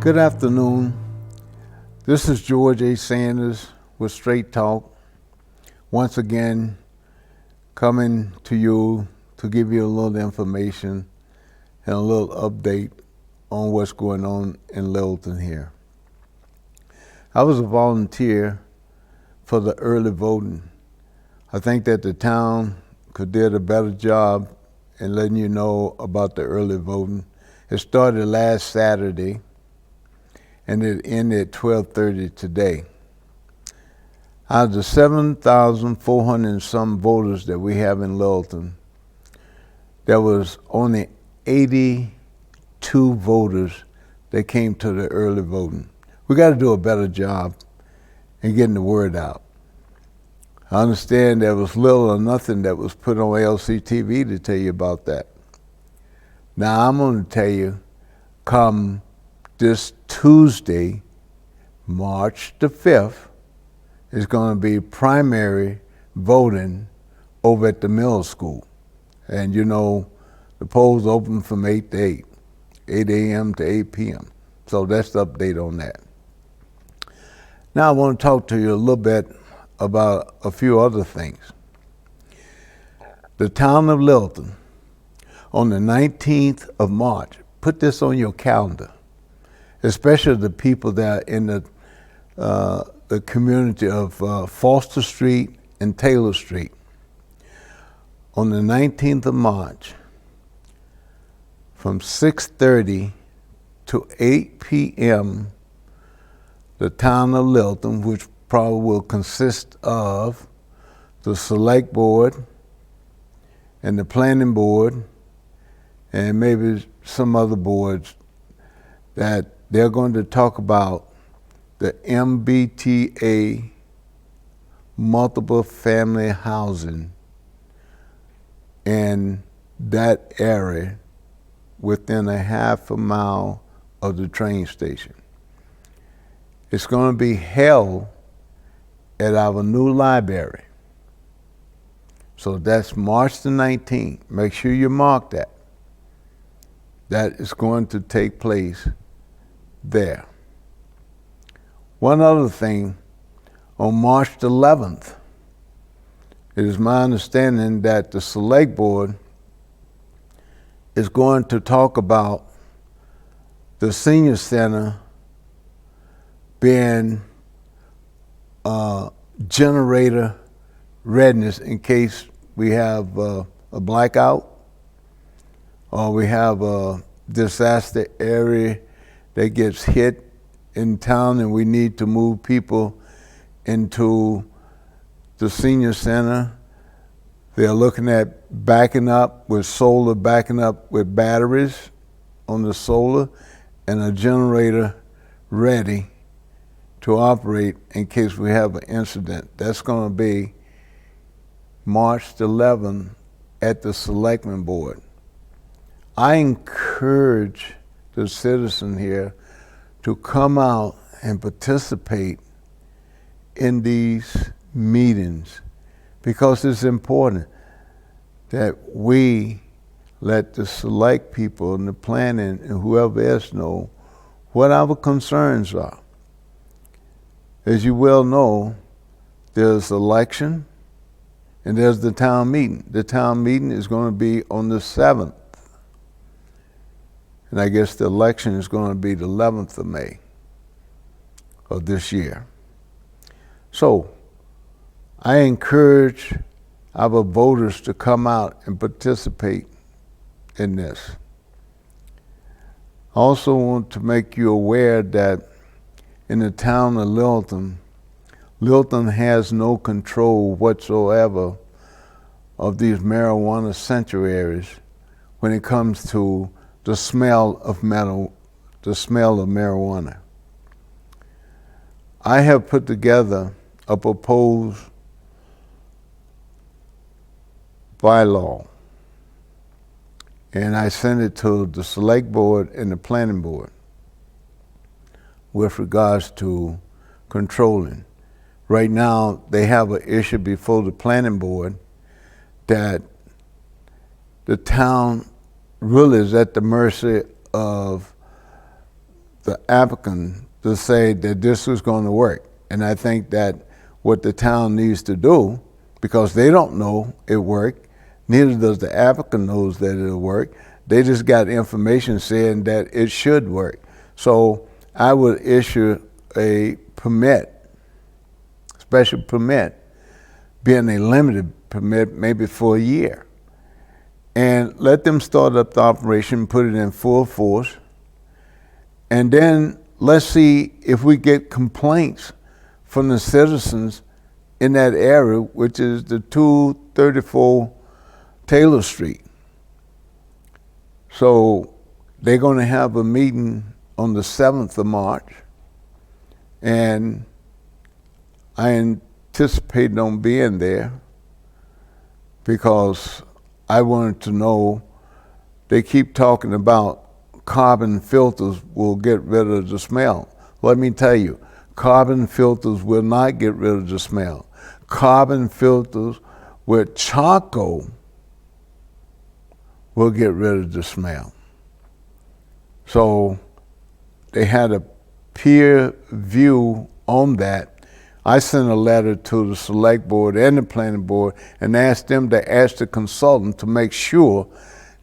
Good afternoon. This is George A. Sanders with Straight Talk. Once again, coming to you to give you a little information and a little update on what's going on in Littleton here. I was a volunteer for the early voting. I think that the town could did a better job in letting you know about the early voting. It started last Saturday and it ended at 12:30 today. Out of the 7,400 and some voters that we have in Littleton, there was only 82 voters that came to the early voting. We got to do a better job in getting the word out. I understand there was little or nothing that was put on LCTV to tell you about that. Now I'm going to tell you, come this Tuesday, March the 5th, is going to be primary voting over at the middle school. And you know, the polls open from 8 to 8 a.m. to 8 p.m. So that's the update on that. Now I want to talk to you a little bit about a few other things. The town of Littleton, on the 19th of March, put this on your calendar, especially the people that are in the community of Foster Street and Taylor Street. On the 19th of March, from 6:30 to 8 p.m., the town of Littleton, which probably will consist of the select board and the planning board and maybe some other boards, that they're going to talk about the MBTA, multiple family housing, in that area within a half a mile of the train station. It's going to be held at our new library. So that's March the 19th. Make sure you mark that. That is going to take place there. One other thing, on March the 11th, it is my understanding that the select board is going to talk about the senior center being generator readiness in case we have a blackout or we have a disaster area that gets hit in town and we need to move people into the senior center. They're looking at backing up with solar, backing up with batteries on the solar and a generator ready to operate in case we have an incident. That's going to be March 11th at the Selectmen Board. I encourage the citizen here to come out and participate in these meetings because it's important that we let the select people and the planning and whoever else know what our concerns are. As you well know, there's election and there's the town meeting. The town meeting is going to be on the 7th. And I guess the election is going to be the 11th of May of this year. So I encourage our voters to come out and participate in this. I also want to make you aware that in the town of Littleton, Littleton has no control whatsoever of these marijuana sanctuaries when it comes to the smell of marijuana. I have put together a proposed bylaw, and I sent it to the select board and the planning board with regards to controlling. Right now, they have an issue before the planning board that the town really is at the mercy of the applicant to say that this was going to work. And I think that what the town needs to do, because they don't know it worked, neither does the applicant knows that it'll work. They just got information saying that it should work. So I would issue a permit, special permit, being a limited permit, maybe for a year, and let them start up the operation, put it in full force, and then let's see if we get complaints from the citizens in that area, which is the 234 Taylor Street. So they're going to have a meeting on the 7th of March, and I anticipate on being there because I wanted to know, they keep talking about carbon filters will get rid of the smell. Let me tell you, carbon filters will not get rid of the smell. Carbon filters with charcoal will get rid of the smell. So they had a peer view on that. I sent a letter to the select board and the planning board and asked them to ask the consultant to make sure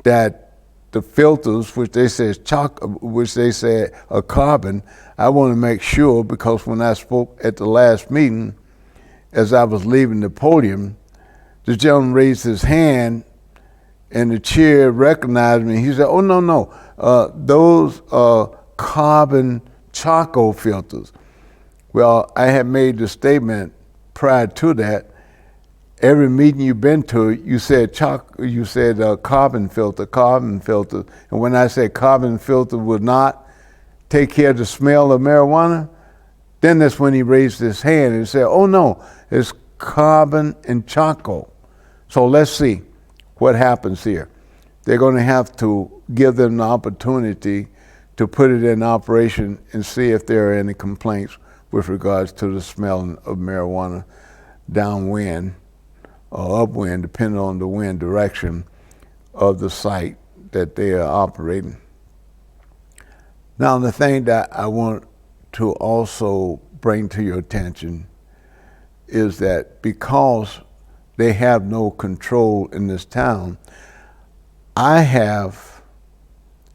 that the filters, which they said are carbon, I want to make sure, because when I spoke at the last meeting, as I was leaving the podium, the gentleman raised his hand and the chair recognized me. He said, "Oh, no, those are carbon charcoal filters." Well, I had made the statement prior to that. Every meeting you've been to, you said carbon filter. And when I said carbon filter would not take care of the smell of marijuana, then that's when he raised his hand and said, "Oh no, it's carbon and charcoal." So let's see what happens here. They're going to have to give them the opportunity to put it in operation and see if there are any complaints with regards to the smell of marijuana downwind or upwind, depending on the wind direction of the site that they are operating. Now, the thing that I want to also bring to your attention is that because they have no control in this town, I have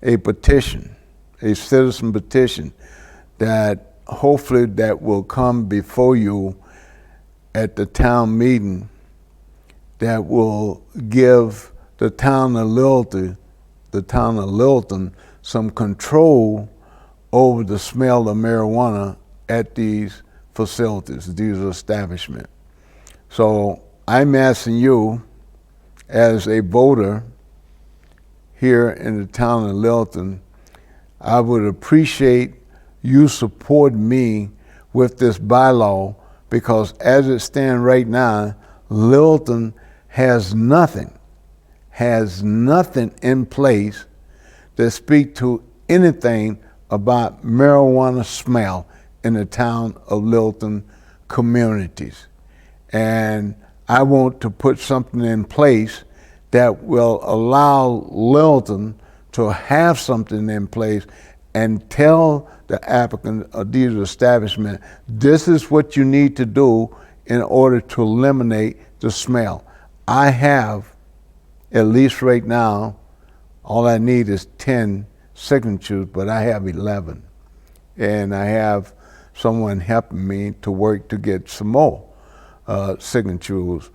a petition, a citizen petition, that hopefully that will come before you at the town meeting, that will give the town of Littleton some control over the smell of marijuana at these facilities, these establishments. So I'm asking you, as a voter here in the town of Littleton, I would appreciate you support me with this bylaw, because as it stands right now, Littleton has nothing in place that speak to anything about marijuana smell in the town of Littleton communities. And I want to put something in place that will allow Littleton to have something in place and tell the applicant of these establishments, this is what you need to do in order to eliminate the smell. I have, at least right now, all I need is 10 signatures, but I have 11. And I have someone helping me to work to get some more signatures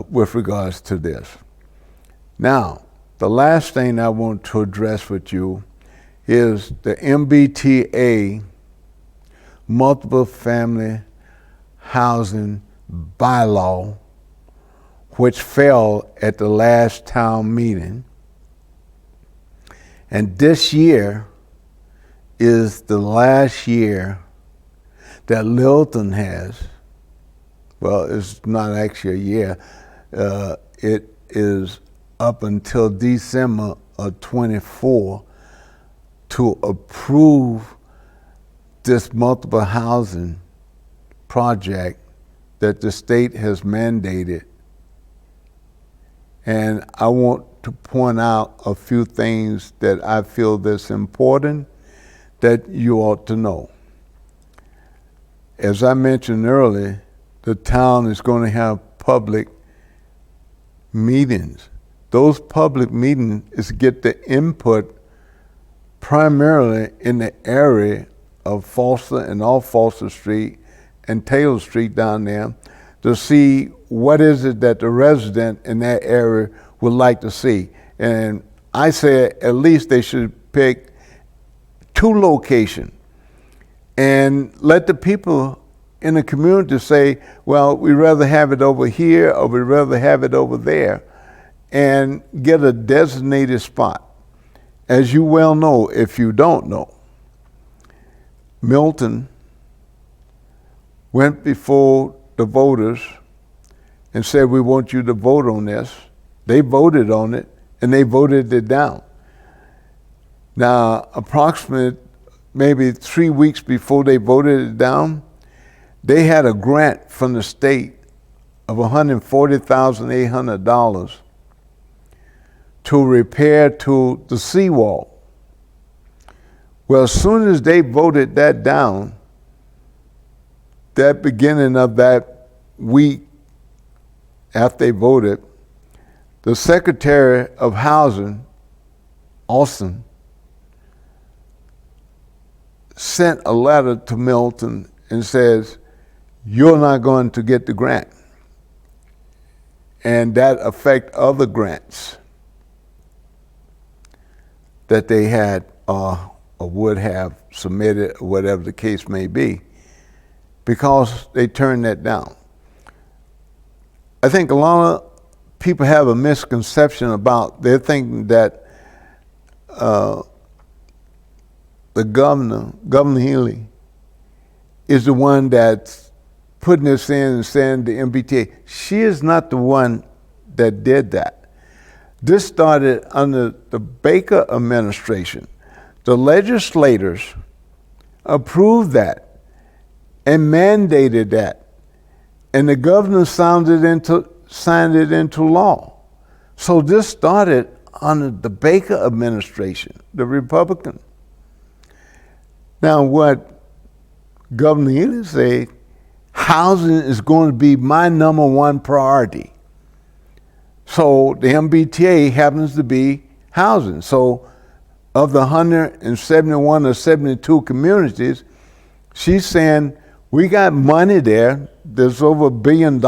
with regards to this. Now, the last thing I want to address with you is the MBTA, Multiple Family Housing Bylaw, which fell at the last town meeting. And this year is the last year that Littleton has, well, it's not actually a year, it is up until December of 24 to approve this multiple housing project that the state has mandated. And I want to point out a few things that I feel that's important that you ought to know. As I mentioned earlier, the town is going to have public meetings. Those public meetings is to get the input primarily in the area of Foster and off Foster Street and Taylor Street down there to see what is it that the resident in that area would like to see. And I say at least they should pick 2 locations and let the people in the community say, well, we'd rather have it over here or we'd rather have it over there, and get a designated spot. As you well know, if you don't know, Milton went before the voters and said, we want you to vote on this. They voted on it, and they voted it down. Now, approximately maybe 3 weeks before they voted it down, they had a grant from the state of $140,800 to repair to the seawall. Well, as soon as they voted that down, that beginning of that week after they voted, the Secretary of Housing, Austin, sent a letter to Milton and says, you're not going to get the grant. And that affect other grants that they had or would have submitted, or whatever the case may be, because they turned that down. I think a lot of people have a misconception about, they're thinking that the Governor Healy, is the one that's putting this in and saying the MBTA. She is not the one that did that. This started under the Baker administration. The legislators approved that and mandated that, and the governor signed it into law. So this started under the Baker administration, the Republican. Now what Governor Healy said, housing is going to be my #1 priority. So the MBTA happens to be housing. So of the 171 or 72 communities, she's saying, we got money there. There's over $1 billion,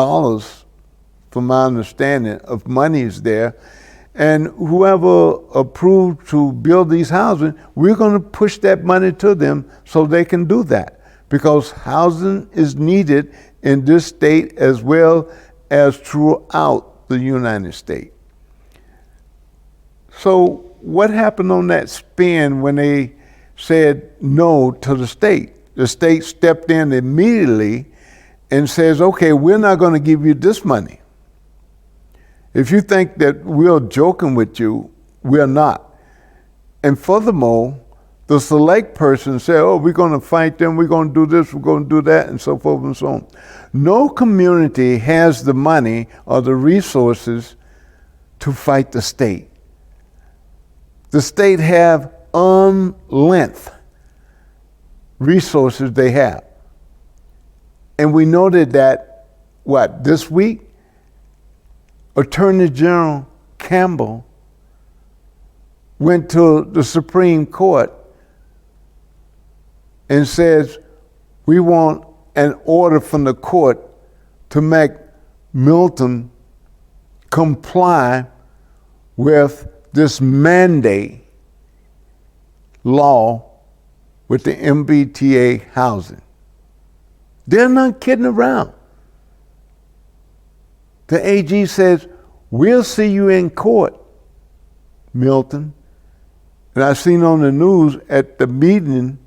from my understanding, of money is there. And whoever approved to build these housing, we're going to push that money to them so they can do that. Because housing is needed in this state as well as throughout the United States. So what happened on that spin when they said no to the state? The state stepped in immediately and says, okay, we're not going to give you this money. If you think that we're joking with you, we're not. And furthermore, the select person said, oh, we're going to fight them, we're going to do this, we're going to do that, and so forth and so on. No community has the money or the resources to fight the state. The state have unlength resources they have. And we noted that, this week, Attorney General Campbell went to the Supreme Court and says, we want an order from the court to make Milton comply with this mandate law with the MBTA housing. They're not kidding around. The AG says, we'll see you in court, Milton. And I seen on the news at the meeting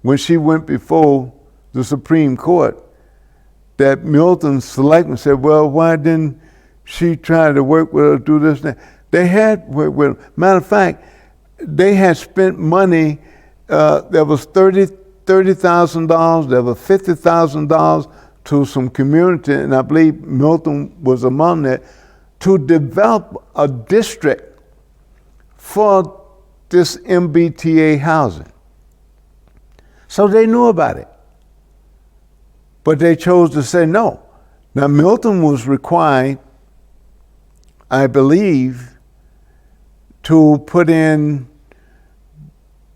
when she went before the Supreme Court that Milton's selectman said, well, why didn't she try to work with her, do this and that? They had worked with her. Matter of fact, they had spent money, there was $30,000, there was $50,000 to some community, and I believe Milton was among that, to develop a district for this MBTA housing. So they knew about it. But they chose to say no. Now, Milton was required, I believe, to put in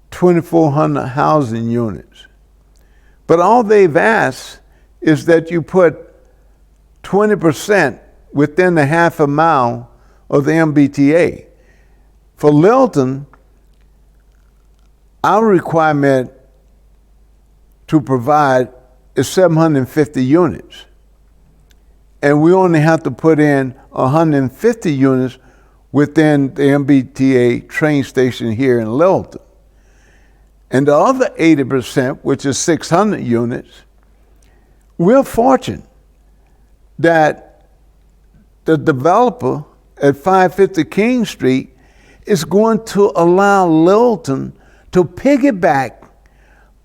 2,400 housing units. But all they've asked is that you put 20% within a half a mile of the MBTA. For Littleton, our requirement to provide is 750 units. And we only have to put in 150 units within the MBTA train station here in Littleton. And the other 80%, which is 600 units, we're fortunate that the developer at 550 King Street is going to allow Littleton to piggyback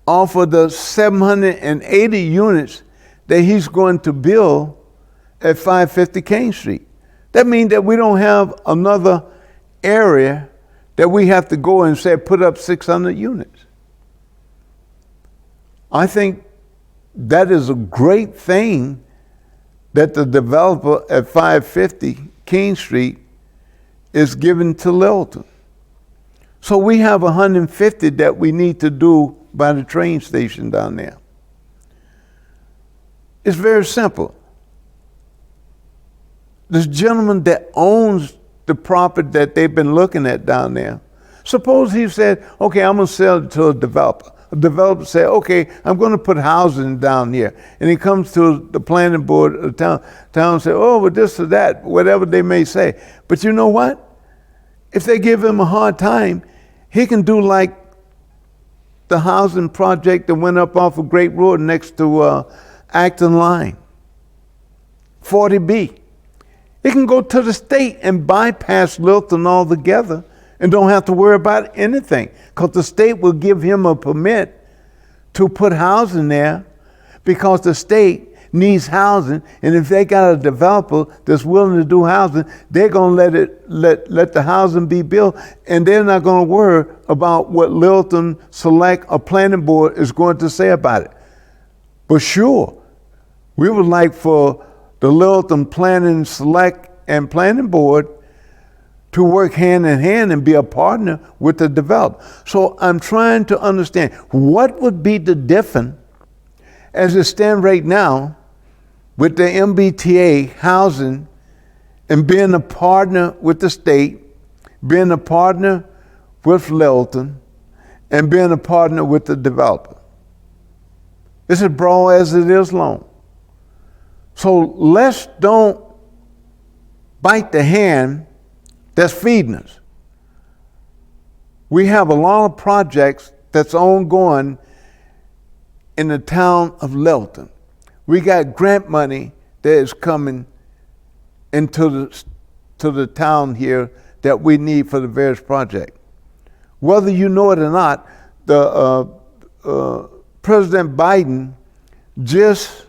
off of the 780 units that he's going to build at 550 King Street. That means that we don't have another area that we have to go and say, put up 600 units. I think that is a great thing that the developer at 550 King Street is given to Littleton. So we have 150 that we need to do by the train station down there. It's very simple. This gentleman that owns the property that they've been looking at down there, suppose he said, okay, I'm going to sell it to a developer. A developer said, okay, I'm going to put housing down here. And he comes to the planning board of the town say, oh, well, this or that, whatever they may say. But you know what? If they give him a hard time, he can do like the housing project that went up off of Great Road next to Acton Line, 40B. He can go to the state and bypass Littleton altogether and don't have to worry about anything, because the state will give him a permit to put housing there because the state needs housing, and if they got a developer that's willing to do housing, they're going to let the housing be built, and they're not going to worry about what Littleton Select or Planning Board is going to say about it. But sure, we would like for the Littleton Planning Select and Planning Board to work hand in hand and be a partner with the developer. So I'm trying to understand what would be the difference as it stands right now with the MBTA housing and being a partner with the state, being a partner with Littleton, and being a partner with the developer. It's as broad as it is long. So let's don't bite the hand that's feeding us. We have a lot of projects that's ongoing in the town of Littleton. We got grant money that is coming into the town here that we need for the various projects. Whether you know it or not, President Biden just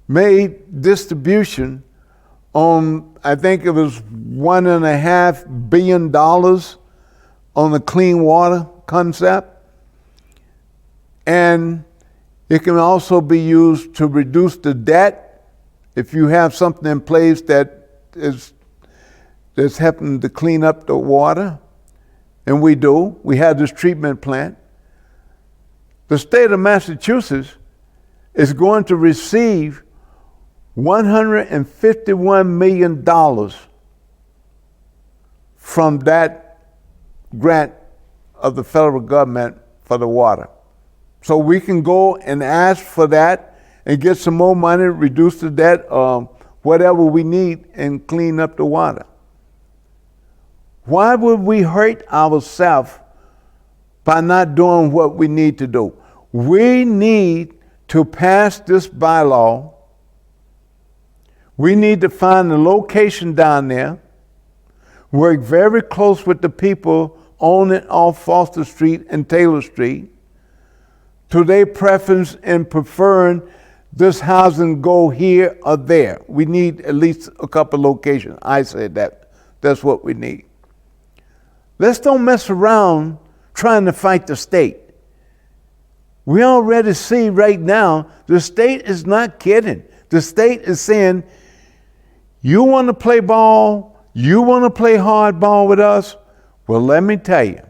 made distribution on, I think it was $1.5 billion on the clean water concept. And it can also be used to reduce the debt if you have something in place that's helping to clean up the water. And we do. We have this treatment plant. The state of Massachusetts is going to receive $151 million from that grant of the federal government for the water. So we can go and ask for that and get some more money, reduce the debt, whatever we need, and clean up the water. Why would we hurt ourselves by not doing what we need to do? We need to pass this bylaw. We need to find a location down there, work very close with the people on and off Foster Street and Taylor Street, to their preference in preferring this housing go here or there. We need at least a couple locations. I said that's what we need. Let's don't mess around trying to fight the state. We already see right now the state is not kidding. The state is saying, you want to play ball, you want to play hardball with us? Well, let me tell you,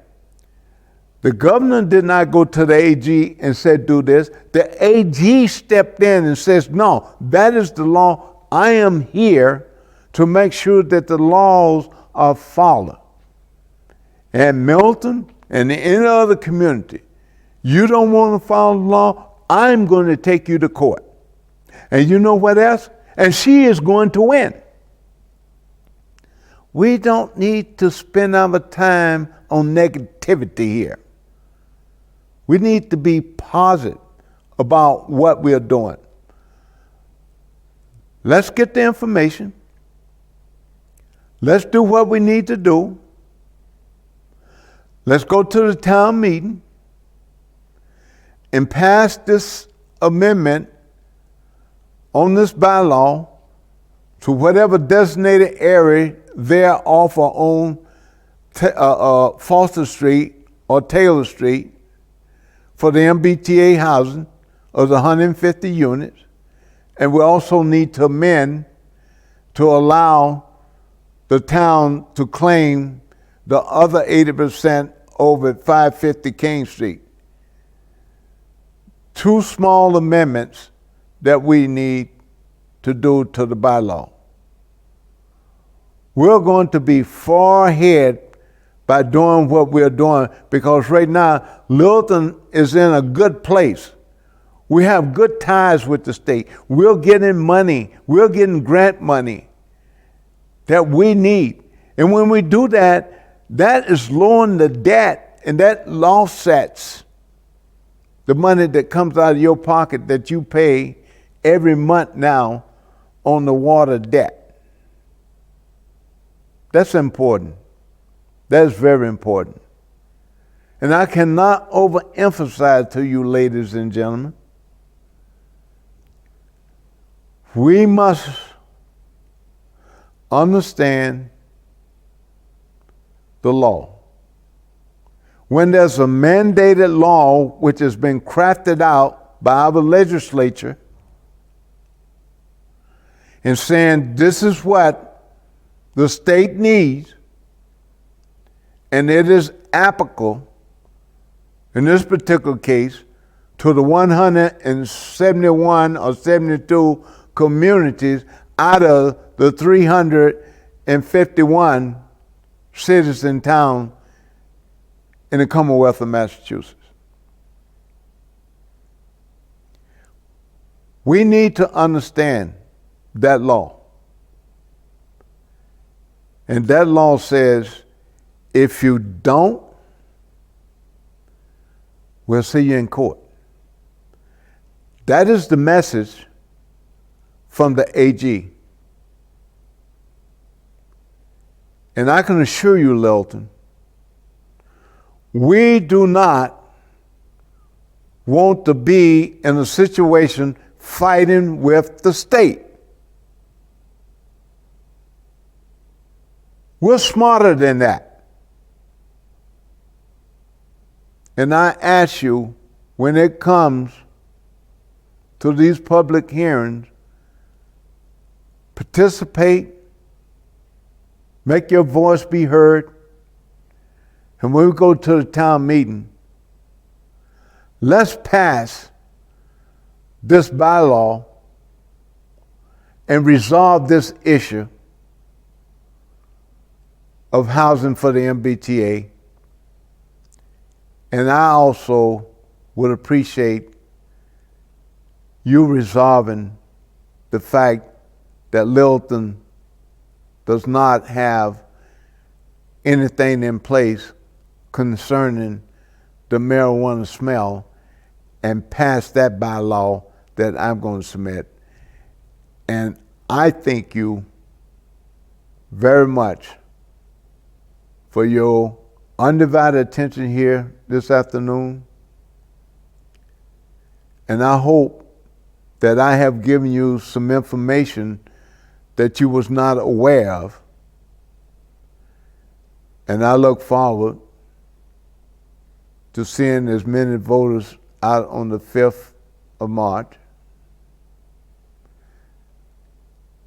the governor did not go to the AG and said, do this. The AG stepped in and says, no, that is the law. I am here to make sure that the laws are followed. And Milton and any other community, you don't want to follow the law, I'm going to take you to court. And you know what else? And she is going to win. We don't need to spend our time on negativity here. We need to be positive about what we're doing. Let's get the information. Let's do what we need to do. Let's go to the town meeting and pass this amendment on this bylaw to whatever designated area there off or on Foster Street or Taylor Street for the MBTA housing of the 150 units. And we also need to amend to allow the town to claim the other 80% over at 550 King Street. Two small amendments that we need to do to the bylaw. We're going to be far ahead by doing what we're doing, because right now, Littleton is in a good place. We have good ties with the state. We're getting money. We're getting grant money that we need. And when we do that, that is lowering the debt, and that offsets the money that comes out of your pocket that you pay every month now on the water debt. That's important. That is very important. And I cannot overemphasize to you, ladies and gentlemen, we must understand the law. When there's a mandated law which has been crafted out by our legislature and saying this is what the state needs, and it is applicable in this particular case to the 171 or 72 communities out of the 351 cities and towns in the Commonwealth of Massachusetts. We need to understand that law. And that law says, if you don't, we'll see you in court. That is the message from the AG. And I can assure you, Littleton, we do not want to be in a situation fighting with the state. We're smarter than that. And I ask you, when it comes to these public hearings, participate, make your voice be heard, and when we go to the town meeting, let's pass this bylaw and resolve this issue of housing for the MBTA. And I also would appreciate you resolving the fact that Littleton does not have anything in place concerning the marijuana smell, and pass that bylaw that I'm going to submit. And I thank you very much for your undivided attention here this afternoon. And I hope that I have given you some information that you was not aware of. And I look forward to seeing as many voters out on the 5th of March,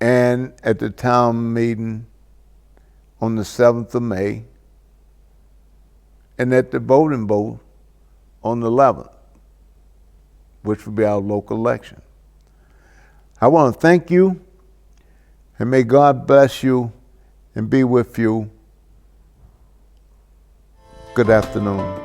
and at the town meeting on the 7th of May, and at the voting booth on the 11th, which will be our local election. I want to thank you, and may God bless you and be with you. Good afternoon.